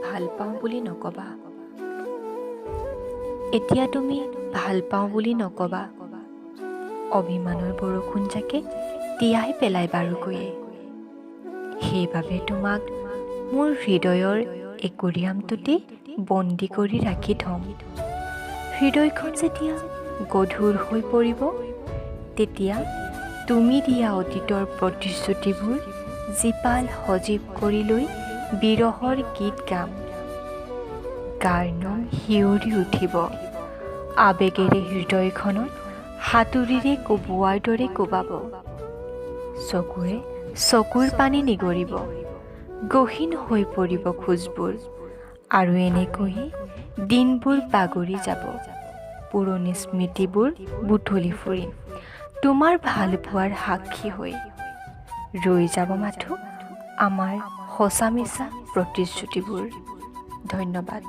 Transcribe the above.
ভাল পাওঁ বুলি নকবা। এতিয়া তুমি ভাল পাওঁ বুলি নকবা। অভিমানৰ বৰষুণজাকে তিয়াই পেলাই বাৰুকৈয়ে। সেইবাবে তোমাক মোৰ হৃদয়ৰ একুৰিয়ামটোতে বন্দী কৰি ৰাখি থ'ম। হৃদয়খন যেতিয়া গধুৰ হৈ পৰিব, তেতিয়া তুমি দিয়া অতীতৰ প্ৰতিশ্ৰুতিবোৰ জীপাল সজীৱ কৰি লৈ বিৰহৰ গীত গাম। গাৰ নোম শিয়ৰি উঠিব, আবেগেৰে হৃদয়খনত হাতুৰিৰে কোবোৱাৰ দৰে কোবাব। চকুৰে চকুৰ পানী নিগৰিব, গহীন হৈ পৰিব খোজবোৰ, আৰু এনেকৈয়ে দিনবোৰ বাগৰি যাব। পুৰণি স্মৃতিবোৰ বুটলি ফুৰি তোমাৰ ভালপোৱাৰ সাক্ষী হৈ ৰৈ যাব মাথো আমাৰ সঁচা মিছা প্ৰতিশ্ৰুতিবোৰ। ধন্যবাদ।